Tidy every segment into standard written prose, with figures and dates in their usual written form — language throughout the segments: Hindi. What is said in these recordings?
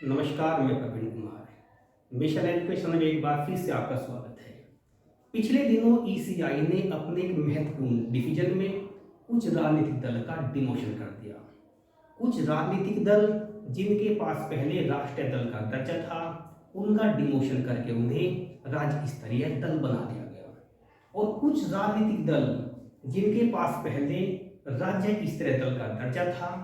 नमस्कार, मैं प्रवीण कुमार। मिशन एजुकेशन में एक बार फिर से आपका स्वागत है। पिछले दिनों ईसीआई ने अपने एक महत्वपूर्ण डिवीजन में कुछ राजनीतिक दल का डिमोशन कर दिया। कुछ राजनीतिक दल जिनके पास पहले राष्ट्रीय दल का दर्जा था, उनका डिमोशन करके उन्हें राज्य स्तरीय दल बना दिया गया। और कुछ राजनीतिक दल जिनके पास पहले राज्य स्तरीय दल का दर्जा था,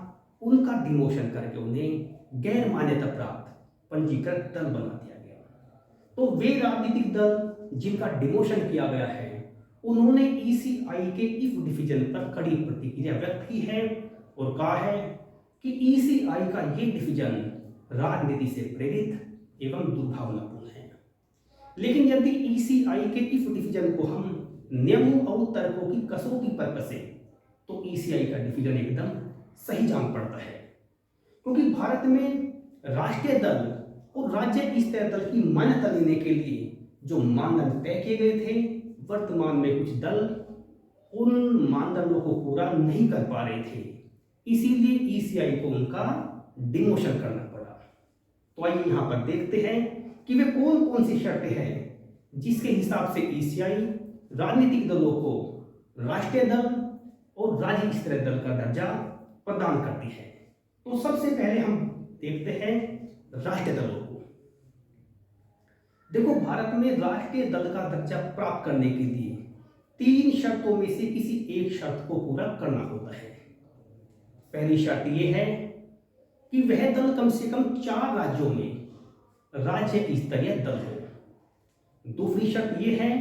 उनका डिमोशन करके उन्हें गैर मान्यता प्राप्त पंजीकृत दल बना दिया गया। तो वे राजनीतिक दल जिनका डिमोशन किया गया है, उन्होंने ईसीआई के इस डिवीजन पर कड़ी प्रतिक्रिया व्यक्त की है और कहा है कि ईसीआई का ये डिवीजन राजनीति से प्रेरित एवं दुर्भावनापूर्ण है। लेकिन यदि ईसीआई के इस डिवीजन को हम नियमों और तर्कों की कसौटी पर कसे तो ईसीआई का डिवीजन एकदम सही जान पड़ता है। क्योंकि भारत में राष्ट्रीय दल और राज्य स्तरीय दल की मान्यता लेने के लिए जो मानदंड तय किए गए थे, वर्तमान में कुछ दल उन मानदंडों को पूरा नहीं कर पा रहे थे, इसीलिए ईसीआई को उनका डिमोशन करना पड़ा। तो आइए यहाँ पर देखते हैं कि वे कौन कौन सी शर्तें हैं जिसके हिसाब से ईसीआई राजनीतिक दलों को राष्ट्रीय दल और राज्य स्तरीय दल का दर्जा प्रदान करती है। तो सबसे पहले हम देखते हैं राष्ट्रीय दलों को। देखो, भारत में राष्ट्रीय दल का दर्जा प्राप्त करने के लिए 3 शर्तों में से किसी एक शर्त को पूरा करना होता है। पहली शर्त यह है कि वह दल कम से कम 4 राज्यों में राज्य स्तरीय दल हो। दूसरी शर्त यह है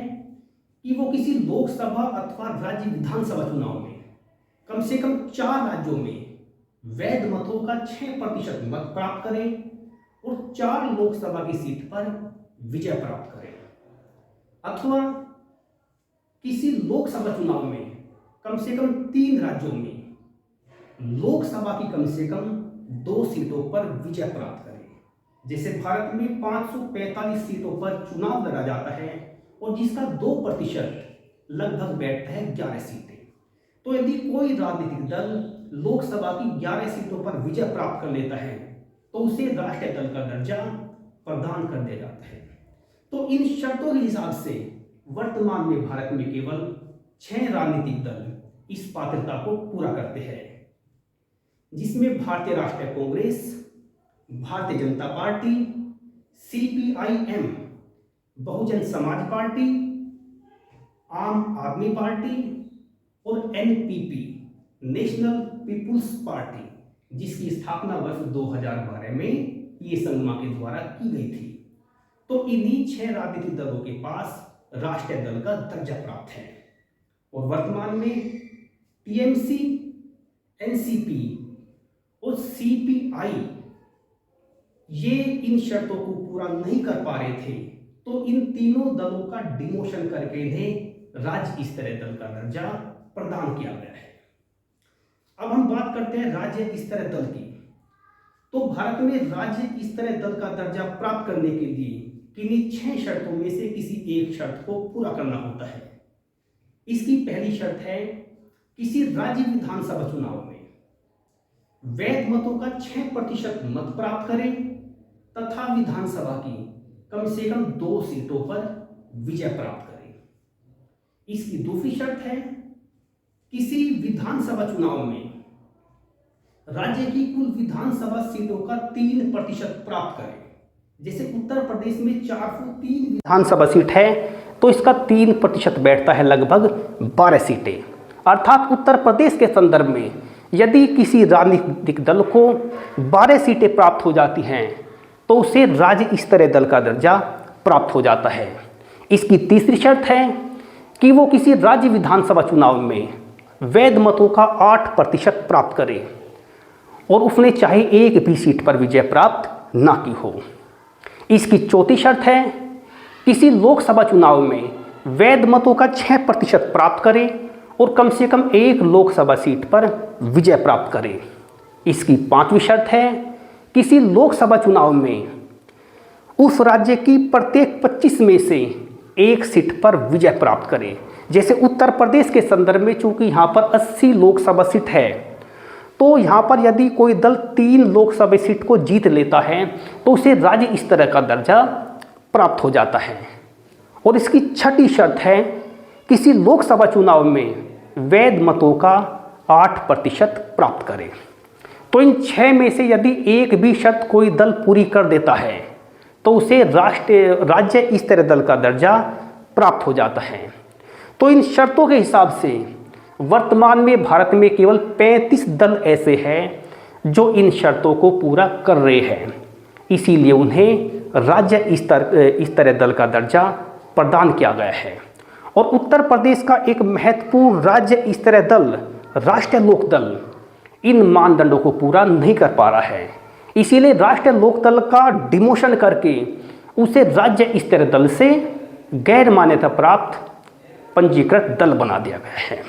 कि वो किसी लोकसभा अथवा राज्य विधानसभा चुनाव में कम से कम 4 राज्यों में वैध मतों का 6% मत प्राप्त करें और 4 लोकसभा की सीट पर विजय प्राप्त करें, अथवा किसी लोकसभा चुनाव में कम से कम 3 राज्यों में लोकसभा की कम से कम 2 सीटों पर विजय प्राप्त करें। जैसे भारत में 545 सीटों पर चुनाव लड़ा जाता है और जिसका 2% लगभग बैठता है 11 सीटें। तो यदि कोई राजनीतिक दल लोकसभा की 11 सीटों पर विजय प्राप्त कर लेता है तो उसे राष्ट्रीय दल का दर्जा प्रदान कर दिया जाता है। तो इन शर्तों के हिसाब से वर्तमान में भारत में केवल 6 राजनीतिक दल इस पात्रता को पूरा करते हैं, जिसमें भारतीय राष्ट्रीय Congress, Bharatiya Janata party, CPIM, Bahujan Samaj party, आम आदमी पार्टी और एनपीपी, नेशनल पीपुल्स पार्टी, जिसकी स्थापना वर्ष 2012 में ये संगमा के द्वारा की गई थी। तो इन्हीं 6 राजनीतिक दलों के पास राष्ट्रीय दल का दर्जा प्राप्त है और वर्तमान में टीएमसी, एनसीपी और सीपीआई ये इन शर्तों को पूरा नहीं कर पा रहे थे, तो इन तीनों दलों का डिमोशन करके इन्हें राज्य स्तरीय दल का दर्जा प्रदान किया गया है। अब हम बात करते हैं राज्य स्तरीय दल की। तो भारत में राज्य स्तरीय दल का दर्जा प्राप्त करने के लिए किन्हीं 6 शर्तों में से किसी एक शर्त को पूरा करना होता है। इसकी पहली शर्त है किसी राज्य विधानसभा चुनाव में वैध मतों का 6% मत प्राप्त करें तथा विधानसभा की कम से कम 2 सीटों पर विजय प्राप्त करें। इसकी दूसरी शर्त है किसी विधानसभा चुनाव में राज्य की कुल विधानसभा सीटों का 3% प्राप्त करें। जैसे उत्तर प्रदेश में 403 विधानसभा सीट है, तो इसका 3% बैठता है लगभग 12 सीटें। अर्थात उत्तर प्रदेश के संदर्भ में यदि किसी राजनीतिक दल को 12 सीटें प्राप्त हो जाती हैं तो उसे राज्य स्तरीय दल का दर्जा प्राप्त हो जाता है। इसकी तीसरी शर्त है कि वो किसी राज्य विधानसभा चुनाव में वैध मतों का 8% प्राप्त करे और उसने चाहे एक भी सीट पर विजय प्राप्त ना की हो। इसकी चौथी शर्त है किसी लोकसभा चुनाव में वैध मतों का 6% प्राप्त करे और कम से कम एक लोकसभा सीट पर विजय प्राप्त करे। इसकी 5वीं शर्त है किसी लोकसभा चुनाव में उस राज्य की प्रत्येक 25 में से एक सीट पर विजय प्राप्त करे। जैसे उत्तर प्रदेश के संदर्भ में चूंकि यहाँ पर 80 लोकसभा सीट है, तो यहाँ पर यदि कोई दल 3 लोकसभा सीट को जीत लेता है तो उसे राज्य स्तर का दर्जा प्राप्त हो जाता है। और इसकी छठी शर्त है, किसी लोकसभा चुनाव में वैध मतों का 8% प्राप्त करे। तो इन 6 में से यदि एक भी शर्त कोई दल पूरी कर देता है तो उसे राज्य स्तरीय दल का दर्जा प्राप्त हो जाता है। तो इन शर्तों के हिसाब से वर्तमान में भारत में केवल 35 दल ऐसे हैं जो इन शर्तों को पूरा कर रहे हैं, इसीलिए उन्हें राज्य स्तरीय दल का दर्जा प्रदान किया गया है। और उत्तर प्रदेश का एक महत्वपूर्ण राज्य स्तरीय दल राष्ट्रीय लोकदल इन मानदंडों को पूरा नहीं कर पा रहा है, इसीलिए राष्ट्रीय लोकदल का डिमोशन करके उसे राज्य स्तरीय दल से गैर मान्यता प्राप्त पंजीकृत दल बना दिया गया है।